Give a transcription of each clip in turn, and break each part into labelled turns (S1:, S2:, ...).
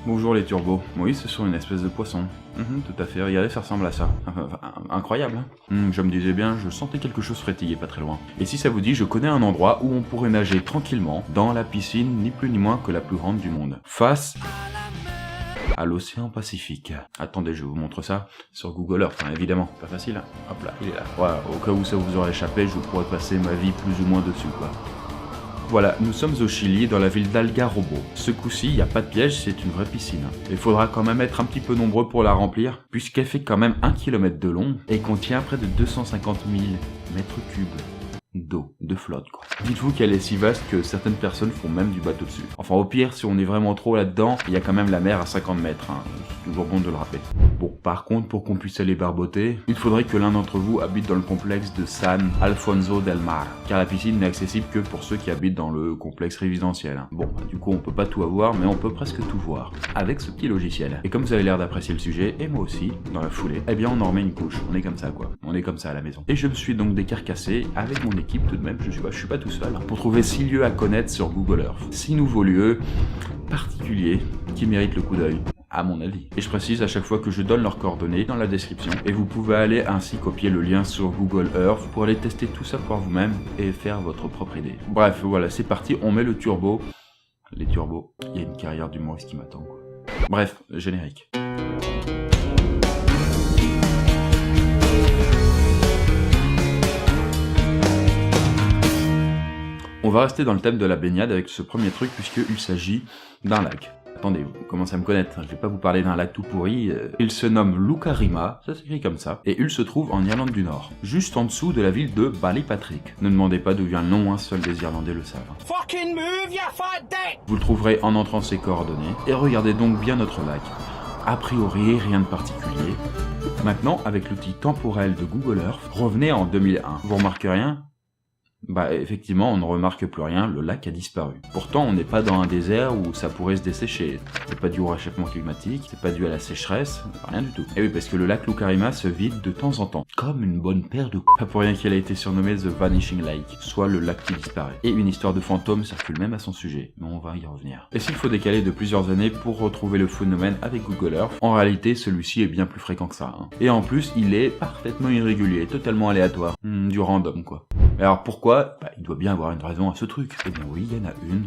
S1: Bonjour les turbos. Oui, ce sont une espèce de poisson. Tout à fait, regardez, ça ressemble à ça. Incroyable, hein. Je me disais bien, je sentais quelque chose frétiller pas très loin. Et si ça vous dit, je connais un endroit où on pourrait nager tranquillement dans la piscine, ni plus ni moins que la plus grande du monde. Face à l'océan Pacifique. Attendez, je vous montre ça sur Google Earth, hein, évidemment. Pas facile, hein. Hop là, il est là. Voilà, au cas où ça vous aurait échappé, je pourrais passer ma vie plus ou moins dessus, quoi. Voilà, nous sommes au Chili, dans la ville d'Algarrobo. Ce coup-ci, il n'y a pas de piège, c'est une vraie piscine. Il faudra quand même être un petit peu nombreux pour la remplir, puisqu'elle fait quand même 1 km de long et contient près de 250 000 mètres cubes d'eau, de flotte quoi. Dites-vous qu'elle est si vaste que certaines personnes font même du bateau dessus. Enfin au pire, si on est vraiment trop là-dedans, il y a quand même la mer à 50 mètres, hein. C'est toujours bon de le rappeler. Bon, par contre, pour qu'on puisse aller barboter, il faudrait que l'un d'entre vous habite dans le complexe de San Alfonso del Mar, car la piscine n'est accessible que pour ceux qui habitent dans le complexe résidentiel, hein. Bon, du coup on peut pas tout avoir, mais on peut presque tout voir, avec ce petit logiciel. Et comme vous avez l'air d'apprécier le sujet, et moi aussi, dans la foulée, eh bien on en remet une couche, on est comme ça quoi, on est comme ça à la maison. Et je me suis donc décarcassé avec mon équipe tout de même, je suis pas tout seul, hein, pour trouver 6 lieux à connaître sur Google Earth. 6 nouveaux lieux particuliers qui méritent le coup d'œil, à mon avis. Et je précise à chaque fois que je donne leurs coordonnées dans la description, et vous pouvez aller ainsi copier le lien sur Google Earth pour aller tester tout ça par vous-même et faire votre propre idée. Bref, voilà, c'est parti, on met le turbo. Les turbos, il y a une carrière d'humoriste qui m'attend quoi. Bref, générique. On va rester dans le thème de la baignade avec ce premier truc puisqu'il s'agit d'un lac. Attendez, vous commencez à me connaître, je vais pas vous parler d'un lac tout pourri. Il se nomme Lucarima, ça s'écrit comme ça, et il se trouve en Irlande du Nord, juste en dessous de la ville de Ballypatrick. Ne demandez pas d'où vient le nom, hein, seuls les Irlandais le savent. Fucking move, you fat dick! Vous le trouverez en entrant ses coordonnées, et regardez donc bien notre lac. A priori, rien de particulier. Maintenant, avec l'outil temporel de Google Earth, revenez en 2001. Vous remarquez rien ? Bah effectivement, on ne remarque plus rien, le lac a disparu. Pourtant, on n'est pas dans un désert où ça pourrait se dessécher. C'est pas dû au réchauffement climatique, c'est pas dû à la sécheresse, rien du tout. Et oui, parce que le lac Lucarima se vide de temps en temps, comme une bonne paire de Pas pour rien qu'il a été surnommé The Vanishing Lake, soit le lac qui disparaît. Et une histoire de fantôme circule même à son sujet, mais on va y revenir. Et s'il faut décaler de plusieurs années pour retrouver le phénomène avec Google Earth, en réalité, celui-ci est bien plus fréquent que ça, hein. Et en plus, il est parfaitement irrégulier, totalement aléatoire. Du random, quoi. Alors pourquoi ? Bah, il doit bien avoir une raison à ce truc. Eh bien oui, il y en a une.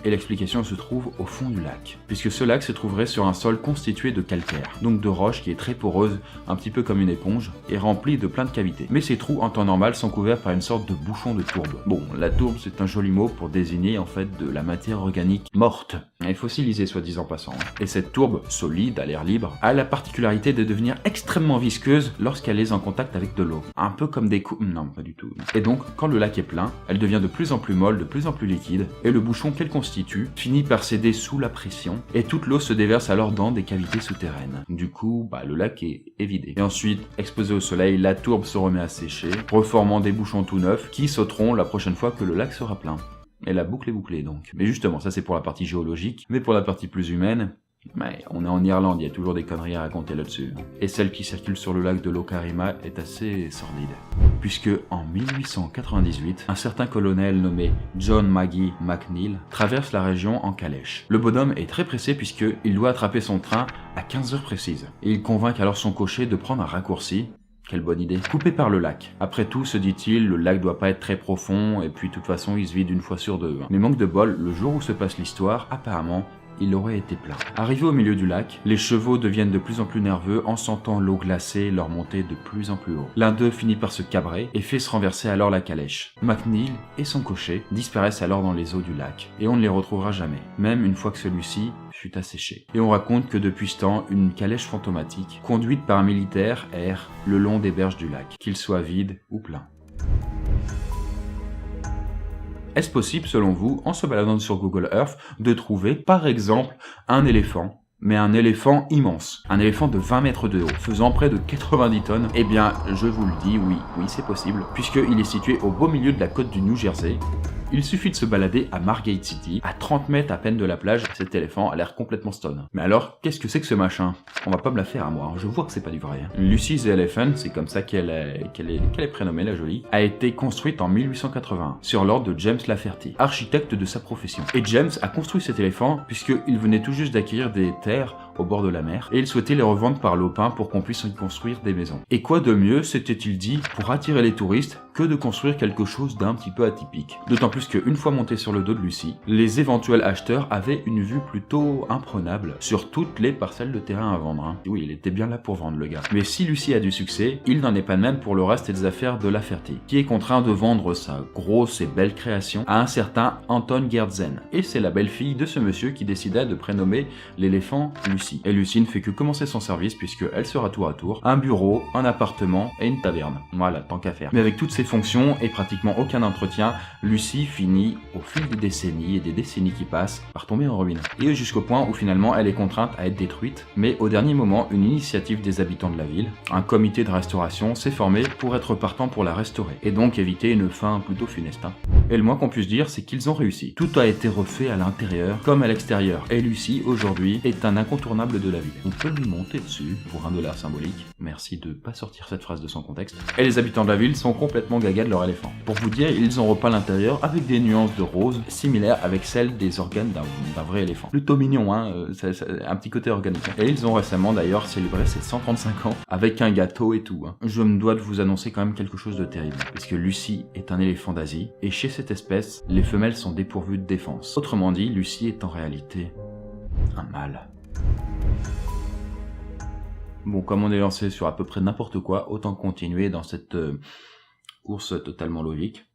S1: Et l'explication se trouve au fond du lac. Puisque ce lac se trouverait sur un sol constitué de calcaire, donc de roche qui est très poreuse, un petit peu comme une éponge, et remplie de plein de cavités. Mais ces trous, en temps normal, sont couverts par une sorte de bouchon de tourbe. Bon, la tourbe, c'est un joli mot pour désigner en fait de la matière organique morte, et fossilisée soi-disant passant. Et cette tourbe, solide, à l'air libre, a la particularité de devenir extrêmement visqueuse lorsqu'elle est en contact avec de l'eau. Un peu comme des coups... Non, pas du tout. Et donc, quand le lac est plein, elle devient de plus en plus molle, de plus en plus liquide, et le bouchon qu'elle constitue finit par céder sous la pression, et toute l'eau se déverse alors dans des cavités souterraines. Du coup, le lac est vidé. Et ensuite, exposé au soleil, la tourbe se remet à sécher, reformant des bouchons tout neufs, qui sauteront la prochaine fois que le lac sera plein. Et la boucle est bouclée donc. Mais justement, ça c'est pour la partie géologique, mais pour la partie plus humaine... Mais on est en Irlande, il y a toujours des conneries à raconter là-dessus. Et celle qui circule sur le lac de Lucarima est assez sordide. Puisque en 1898, un certain colonel nommé John Maggie McNeil traverse la région en calèche. Le bonhomme est très pressé puisqu'il doit attraper son train à 15 heures précises. Et il convainc alors son cocher de prendre un raccourci. Quelle bonne idée. Coupé par le lac. Après tout, se dit-il, le lac doit pas être très profond, et puis de toute façon, il se vide une fois sur deux. Mais manque de bol, le jour où se passe l'histoire, apparemment, il aurait été plein. Arrivé au milieu du lac, les chevaux deviennent de plus en plus nerveux en sentant l'eau glacée leur monter de plus en plus haut. L'un d'eux finit par se cabrer et fait se renverser alors la calèche. McNeil et son cocher disparaissent alors dans les eaux du lac, et on ne les retrouvera jamais, même une fois que celui-ci fut asséché. Et on raconte que depuis ce temps, une calèche fantomatique, conduite par un militaire, erre le long des berges du lac, qu'il soit vide ou plein. Est-ce possible, selon vous, en se baladant sur Google Earth, de trouver, par exemple, un éléphant mais un éléphant immense, un éléphant de 20 mètres de haut, faisant près de 90 tonnes, eh bien, je vous le dis, oui, c'est possible, puisqu'il est situé au beau milieu de la côte du New Jersey. Il suffit de se balader à Margate City, à 30 mètres à peine de la plage, cet éléphant a l'air complètement stone. Mais alors, qu'est-ce que c'est que ce machin? On va pas me la faire à moi, je vois que c'est pas du vrai. Lucy the Elephant, c'est comme ça qu'elle est prénommée, la jolie, a été construite en 1881, sur l'ordre de James Lafferty, architecte de sa profession. Et James a construit cet éléphant puisqu'il venait tout juste d'acquérir des terres au bord de la mer, et il souhaitait les revendre par lopin pour qu'on puisse y construire des maisons. Et quoi de mieux, s'était-il dit, pour attirer les touristes, que de construire quelque chose d'un petit peu atypique. D'autant plus qu'une fois monté sur le dos de Lucy, les éventuels acheteurs avaient une vue plutôt imprenable sur toutes les parcelles de terrain à vendre. Oui, il était bien là pour vendre, le gars. Mais si Lucy a du succès, il n'en est pas de même pour le reste des affaires de Lafferty, qui est contraint de vendre sa grosse et belle création à un certain Anton Gertzen. Et c'est la belle-fille de ce monsieur qui décida de prénommer l'éléphant Lucy. Et Lucy ne fait que commencer son service puisqu'elle sera tour à tour un bureau, un appartement et une taverne. Voilà, tant qu'à faire. Mais avec toutes ces fonctions et pratiquement aucun entretien, Lucy finit, au fil des décennies et des décennies qui passent, par tomber en ruine. Et jusqu'au point où finalement elle est contrainte à être détruite. Mais au dernier moment, une initiative des habitants de la ville, un comité de restauration s'est formé pour être partant pour la restaurer. Et donc éviter une fin plutôt funeste. Et le moins qu'on puisse dire, c'est qu'ils ont réussi. Tout a été refait à l'intérieur comme à l'extérieur. Et Lucy, aujourd'hui, est un incontournable de la ville. On peut lui monter dessus pour $1 symbolique. Merci de pas sortir cette phrase de son contexte. Et les habitants de la ville sont complètement gaga de leur éléphant. Pour vous dire, ils ont repeint l'intérieur avec des nuances de rose similaires avec celles des organes d'un vrai éléphant. Plutôt mignon, c'est un petit côté organique. Et ils ont récemment d'ailleurs célébré ses 135 ans avec un gâteau et tout. Je me dois de vous annoncer quand même quelque chose de terrible. Parce que Lucy est un éléphant d'Asie, et chez cette espèce, les femelles sont dépourvues de défense. Autrement dit, Lucy est en réalité un mâle. Bon, comme on est lancé sur à peu près n'importe quoi, autant continuer dans cette course totalement logique.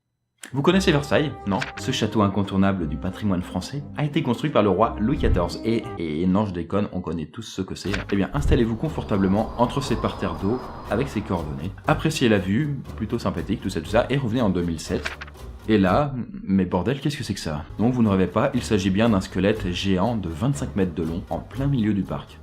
S1: Vous connaissez Versailles, non? Ce château incontournable du patrimoine français a été construit par le roi Louis XIV et non je déconne, on connaît tous ce que c'est. Eh bien, installez-vous confortablement entre ces parterres d'eau avec ses coordonnées. Appréciez la vue, plutôt sympathique, tout ça, et revenez en 2007. Et là, mais bordel, qu'est-ce que c'est que ça? Non, vous ne rêvez pas, il s'agit bien d'un squelette géant de 25 mètres de long en plein milieu du parc.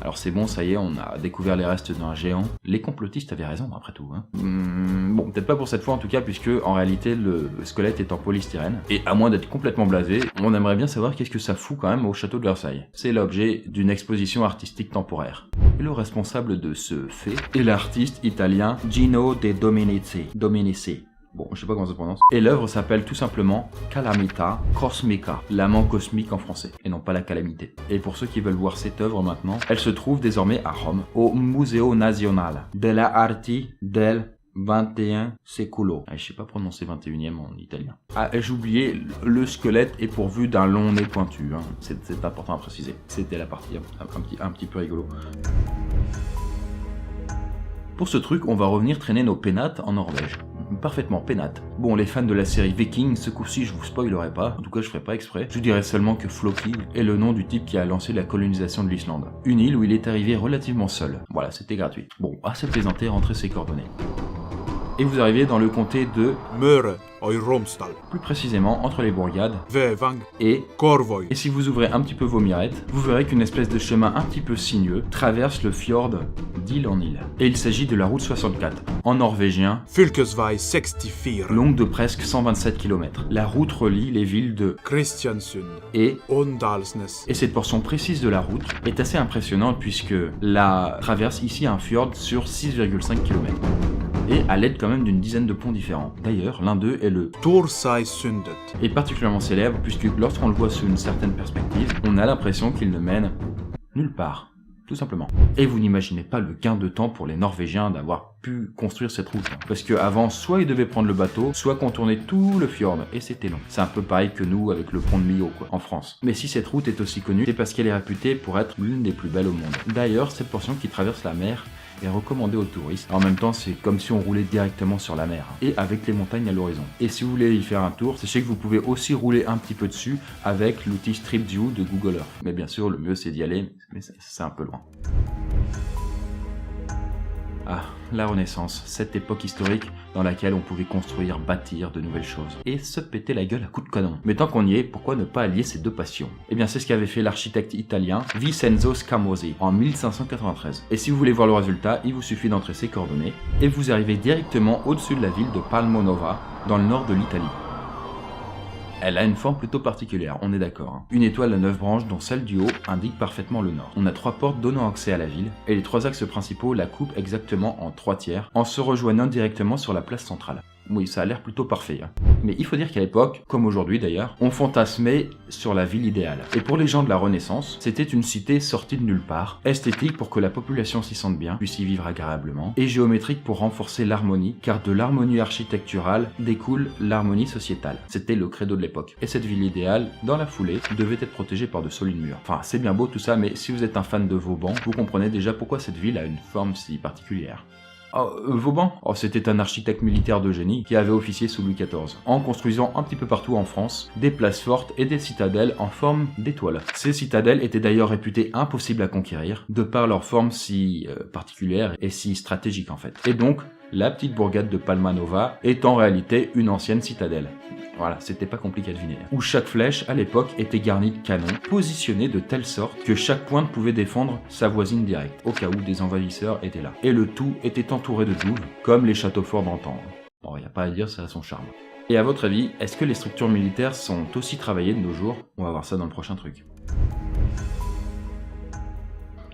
S1: Alors c'est bon, ça y est, on a découvert les restes d'un géant. Les complotistes avaient raison, après tout. Bon, peut-être pas pour cette fois en tout cas, puisque en réalité le squelette est en polystyrène. Et à moins d'être complètement blasé, on aimerait bien savoir qu'est-ce que ça fout quand même au château de Versailles. C'est l'objet d'une exposition artistique temporaire. Et le responsable de ce fait est l'artiste italien Gino de Dominici. Bon, je sais pas comment ça se prononce. Et l'œuvre s'appelle tout simplement Calamita Cosmica, l'amant cosmique en français, et non pas la calamité. Et pour ceux qui veulent voir cette œuvre maintenant, elle se trouve désormais à Rome, au Museo Nazionale delle Arti del 21 Secolo. Je sais pas prononcer 21e en italien. Ah, j'ai oublié, le squelette est pourvu d'un long nez pointu, c'est important à préciser. C'était la partie un petit peu rigolo. Pour ce truc, on va revenir traîner nos pénates en Norvège. Parfaitement pénate. Bon, les fans de la série Viking, ce coup-ci je vous spoilerai pas, en tout cas je ferai pas exprès, je vous dirai seulement que Floki est le nom du type qui a lancé la colonisation de l'Islande. Une île où il est arrivé relativement seul. Voilà, c'était gratuit. Bon, assez plaisanté, rentrez ses coordonnées. Et vous arrivez dans le comté de
S2: Møre og Romsdal.
S1: Plus précisément entre les bourgades
S2: Vevang
S1: et
S2: Corvoy.
S1: Et si vous ouvrez un petit peu vos mirettes, vous verrez qu'une espèce de chemin un petit peu sinueux traverse le fjord d'île en île. Et il s'agit de la route 64, en norvégien,
S2: Fylkesvei 64.
S1: longue de presque 127 km. La route relie les villes de
S2: Kristiansund
S1: et
S2: Åndalsnes.
S1: Et cette portion précise de la route est assez impressionnante puisque la traverse ici un fjord sur 6,5 km. Et à l'aide quand même d'une dizaine de ponts différents. D'ailleurs, l'un d'eux est le
S2: Torsøysundet.
S1: est particulièrement célèbre puisque lorsqu'on le voit sous une certaine perspective, on a l'impression qu'il ne mène nulle part, tout simplement. Et vous n'imaginez pas le gain de temps pour les Norvégiens d'avoir pu construire cette route. Parce qu'avant, soit ils devaient prendre le bateau, soit contourner tout le fjord, et c'était long. C'est un peu pareil que nous avec le pont de Millau, quoi, en France. Mais si cette route est aussi connue, c'est parce qu'elle est réputée pour être l'une des plus belles au monde. D'ailleurs, cette portion qui traverse la mer est recommandé aux touristes. En même temps, c'est comme si on roulait directement sur la mer, et avec les montagnes à l'horizon. Et si vous voulez y faire un tour, sachez que vous pouvez aussi rouler un petit peu dessus avec l'outil Street View de Google Earth. Mais bien sûr, le mieux c'est d'y aller, mais c'est un peu loin. Ah, la Renaissance, cette époque historique dans laquelle on pouvait construire, bâtir de nouvelles choses, et se péter la gueule à coups de canon. Mais tant qu'on y est, pourquoi ne pas allier ces deux passions? Eh bien c'est ce qu'avait fait l'architecte italien Vincenzo Scamozzi en 1593. Et si vous voulez voir le résultat, il vous suffit d'entrer ses coordonnées, et vous arrivez directement au-dessus de la ville de Palmonova, dans le nord de l'Italie. Elle a une forme plutôt particulière, on est d'accord. Hein. Une étoile à 9 branches dont celle du haut indique parfaitement le nord. On a 3 portes donnant accès à la ville, et les 3 axes principaux la coupent exactement en 3 tiers, en se rejoignant directement sur la place centrale. Oui, ça a l'air plutôt parfait. Hein. Mais il faut dire qu'à l'époque, comme aujourd'hui d'ailleurs, on fantasmait sur la ville idéale. Et pour les gens de la Renaissance, c'était une cité sortie de nulle part, esthétique pour que la population s'y sente bien, puisse y vivre agréablement, et géométrique pour renforcer l'harmonie, car de l'harmonie architecturale découle l'harmonie sociétale. C'était le credo de l'époque. Et cette ville idéale, dans la foulée, devait être protégée par de solides murs. Enfin, c'est bien beau tout ça, mais si vous êtes un fan de Vauban, vous comprenez déjà pourquoi cette ville a une forme si particulière. Vauban, c'était un architecte militaire de génie qui avait officié sous Louis XIV, en construisant un petit peu partout en France des places fortes et des citadelles en forme d'étoiles. Ces citadelles étaient d'ailleurs réputées impossibles à conquérir, de par leur forme si particulière et si stratégique en fait. Et donc, la petite bourgade de Palmanova est en réalité une ancienne citadelle. Voilà, c'était pas compliqué à deviner. Où chaque flèche, à l'époque, était garnie de canons, positionnés de telle sorte que chaque pointe pouvait défendre sa voisine directe, au cas où des envahisseurs étaient là. Et le tout était entouré de douves, comme les châteaux forts d'antan. Bon, y a pas à dire, ça a son charme. Et à votre avis, est-ce que les structures militaires sont aussi travaillées de nos jours? On va voir ça dans le prochain truc.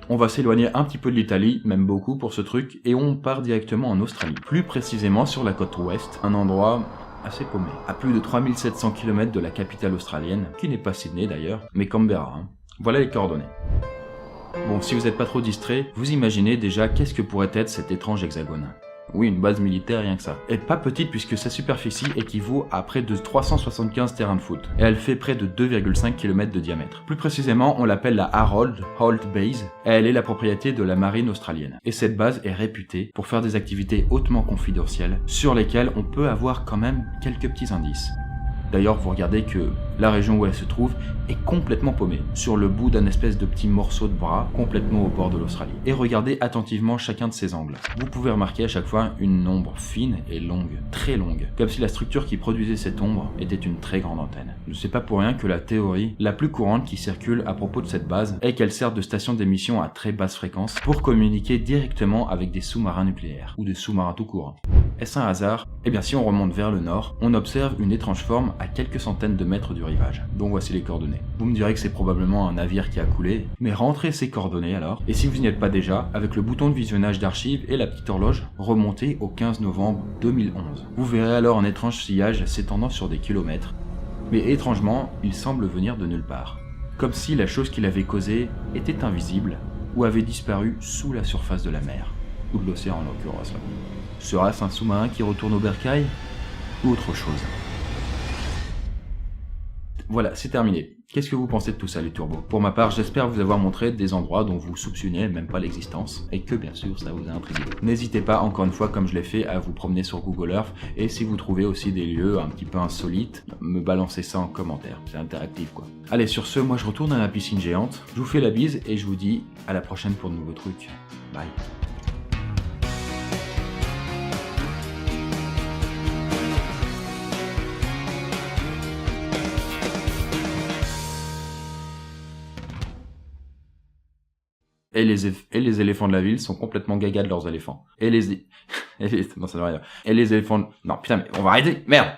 S1: On va s'éloigner un petit peu de l'Italie, même beaucoup pour ce truc, et on part directement en Australie. Plus précisément sur la côte ouest, un endroit assez paumé, à plus de 3700 km de la capitale australienne, qui n'est pas Sydney d'ailleurs, mais Canberra. Hein. Voilà les coordonnées. Bon, si vous n'êtes pas trop distrait, vous imaginez déjà qu'est-ce que pourrait être cet étrange hexagone. Oui, une base militaire, rien que ça. Et pas petite puisque sa superficie équivaut à près de 375 terrains de foot. Et elle fait près de 2,5 km de diamètre. Plus précisément, on l'appelle la Harold Holt Base, et elle est la propriété de la marine australienne. Et cette base est réputée pour faire des activités hautement confidentielles, sur lesquelles on peut avoir quand même quelques petits indices. D'ailleurs, vous regardez que la région où elle se trouve est complètement paumée, sur le bout d'un espèce de petit morceau de bras, complètement au bord de l'Australie. Et regardez attentivement chacun de ces angles. Vous pouvez remarquer à chaque fois une ombre fine et longue, très longue, comme si la structure qui produisait cette ombre était une très grande antenne. C'est pas pour rien que la théorie la plus courante qui circule à propos de cette base est qu'elle sert de station d'émission à très basse fréquence pour communiquer directement avec des sous-marins nucléaires, ou des sous-marins tout court. Est-ce un hasard? Eh bien si on remonte vers le nord, on observe une étrange forme à quelques centaines de mètres du rivage. Donc voici les coordonnées. Vous me direz que c'est probablement un navire qui a coulé, mais rentrez ces coordonnées alors, et si vous n'y êtes pas déjà, avec le bouton de visionnage d'archives et la petite horloge, remontez au 15 novembre 2011. Vous verrez alors un étrange sillage s'étendant sur des kilomètres, mais étrangement, il semble venir de nulle part. Comme si la chose qui l'avait causé était invisible, ou avait disparu sous la surface de la mer, ou de l'océan en l'occurrence là. Sera-ce un sous-marin qui retourne au bercail, ou autre chose? Voilà, c'est terminé. Qu'est-ce que vous pensez de tout ça, les turbos? Pour ma part, j'espère vous avoir montré des endroits dont vous soupçonniez même pas l'existence, et que bien sûr, ça vous a intrigué. N'hésitez pas, encore une fois, comme je l'ai fait, à vous promener sur Google Earth, et si vous trouvez aussi des lieux un petit peu insolites, me balancez ça en commentaire, c'est interactif quoi. Allez, sur ce, moi je retourne à la piscine géante, je vous fais la bise, et je vous dis à la prochaine pour de nouveaux trucs. Bye. Et les éléphants de la ville sont complètement gaga de leurs éléphants. Non, ça ne veut rien dire. Et les éléphants... Non, putain, mais on va arrêter. Merde.